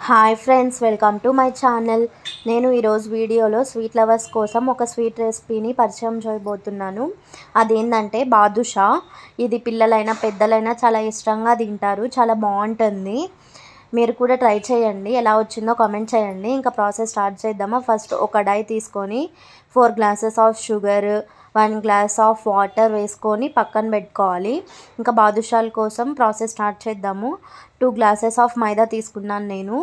Hi friends, welcome to my channel. నేను ఈరోజు వీడియోలో స్వీట్ లవర్స్ కోసం ఒక స్వీట్ రెసిపీని పరిచయం చేయబోతున్నాను. అదేంటంటే బాదుషా. ఇది పిల్లలైనా పెద్దలైనా చాలా ఇష్టంగా తింటారు. చాలా బాగుంటుంది. మీరు కూడా ట్రై చేయండి. ఎలా వచ్చిందో కామెంట్ చేయండి. ఇంకా ప్రాసెస్ స్టార్ట్ చేద్దామా. ఫస్ట్ ఒక కడాయి తీసుకొని 4 glasses of sugar, 1 glass of water వేసుకొని పక్కన పెట్టుకోవాలి. ఇంకా బాదుషాల కోసం ప్రాసెస్ స్టార్ట్ చేద్దాము. 2 గ్లాసెస్ ఆఫ్ మైదా తీసుకున్నాను నేను.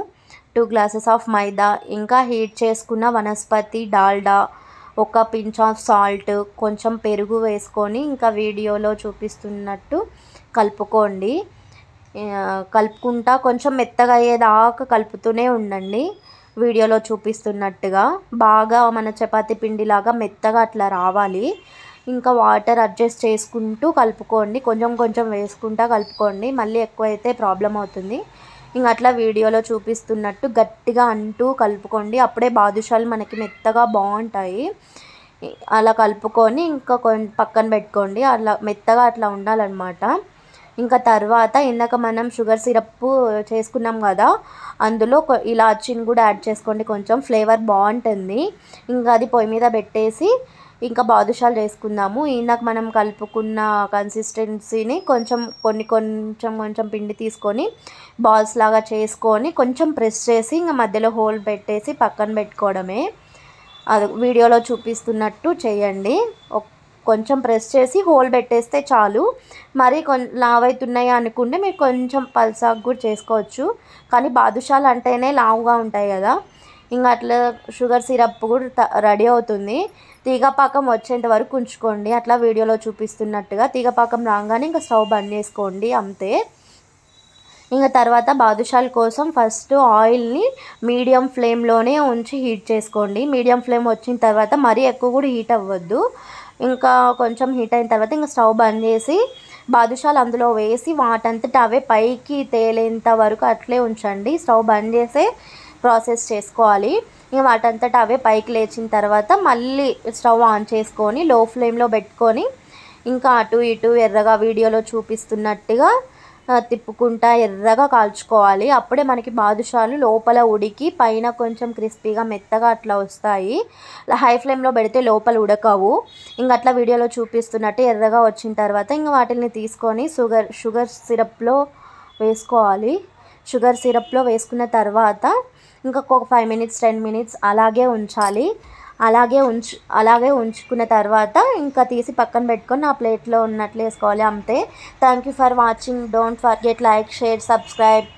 2 గ్లాసెస్ ఆఫ్ మైదా, ఇంకా హీట్ చేసుకున్న వనస్పతి డాల్డా, ఒక పించ్ ఆఫ్ సాల్ట్, కొంచెం పెరుగు వేసుకొని ఇంకా వీడియోలో చూపిస్తున్నట్టు కలుపుకోండి. కలుపుకుంటా కొంచెం మెత్తగా అయ్యేదాకా కలుపుతూనే ఉండండి. వీడియోలో చూపిస్తున్నట్టుగా బాగా మన చపాతీ పిండిలాగా మెత్తగా అట్లా రావాలి. ఇంకా వాటర్ అడ్జస్ట్ చేసుకుంటూ కలుపుకోండి. కొంచెం కొంచెం వేసుకుంటా కలుపుకోండి. మళ్ళీ ఎక్కువైతే ప్రాబ్లం అవుతుంది. ఇంకా అట్లా వీడియోలో చూపిస్తున్నట్టు గట్టిగా అంటూ కలుపుకోండి. అప్పుడే బాదుషాలు మనకి మెత్తగా బాగుంటాయి. అలా కలుపుకొని ఇంకా పక్కన పెట్టుకోండి. అలా మెత్తగా అట్లా ఉండాలన్నమాట. ఇంకా తర్వాత ఇందాక మనం షుగర్ సిరప్ చేసుకున్నాం కదా, అందులో ఇలాచీని కూడా యాడ్ చేసుకోండి. కొంచెం ఫ్లేవర్ బాగుంటుంది. ఇంకా అది పొయ్యి మీద పెట్టేసి ఇంకా బాదుషాలు చేసుకుందాము. ఇందాక మనం కలుపుకున్న కన్సిస్టెన్సీని కొంచెం పిండి తీసుకొని బాల్స్ లాగా చేసుకొని కొంచెం ప్రెస్ చేసి ఇంకా మధ్యలో హోల్ పెట్టేసి పక్కన పెట్టుకోవడమే. అది వీడియోలో చూపిస్తున్నట్టు చేయండి. కొంచెం ప్రెస్ చేసి హోల్ పెట్టేస్తే చాలు. మరి లావైతున్నాయి అనుకుంటే మీరు కొంచెం పల్సాగా కూడా చేసుకోవచ్చు. కానీ బాదుషాలు అంటేనే లావుగా ఉంటాయి కదా. ఇంకా అట్లా షుగర్ సిరప్ కూడా రెడీ అవుతుంది. తీగపాకం వచ్చేంత వరకు ఉంచుకోండి. అట్లా వీడియోలో చూపిస్తున్నట్టుగా తీగపాకం రాగానే ఇంకా స్టవ్ బంద్ చేసుకోండి, అంతే. ఇంకా తర్వాత బాదుషాల కోసం ఫస్ట్ ఆయిల్ని మీడియం ఫ్లేమ్లోనే ఉంచి హీట్ చేసుకోండి. మీడియం ఫ్లేమ్ వచ్చిన తర్వాత మరీ ఎక్కువ కూడా హీట్ అవ్వద్దు. ఇంకా కొంచెం హీట్ అయిన తర్వాత ఇంకా స్టవ్ బంద్ చేసి బాదుషాలు అందులో వేసి వాటంతట అవే పైకి తేలేంత వరకు అట్లే ఉంచండి. స్టవ్ బంద్ చేసే ప్రాసెస్ చేసుకోవాలి. ఇంకా వాటంతట అవే పైకి లేచిన తర్వాత మళ్ళీ స్టవ్ ఆన్ చేసుకొని లో ఫ్లేమ్లో పెట్టుకొని ఇంకా అటు ఇటు ఎర్రగా వీడియోలో చూపిస్తున్నట్టుగా తిప్పుకుంటా ఎర్రగా కాల్చుకోవాలి. అప్పుడే మనకి బాదుషాలు లోపల ఉడికి పైన కొంచెం క్రిస్పీగా మెత్తగా అట్లా వస్తాయి. హై ఫ్లేమ్లో పెడితే లోపల ఉడకవు. ఇంకా అట్లా వీడియోలో చూపిస్తున్నట్టు ఎర్రగా వచ్చిన తర్వాత ఇంకా వాటిని తీసుకొని షుగర్ సిరప్లో వేసుకోవాలి. షుగర్ సిరప్లో వేసుకున్న తర్వాత ఇంకా ఒక 5 మినిట్స్ 10 మినిట్స్ అలాగే ఉంచాలి. అలాగే ఉంచుకున్న తర్వాత ఇంకా తీసి పక్కన పెట్టుకొని ఆ ప్లేట్లో ఉన్నట్లు వేసుకోవాలి, అంతే. Thank you for watching. Don't forget like, share, subscribe.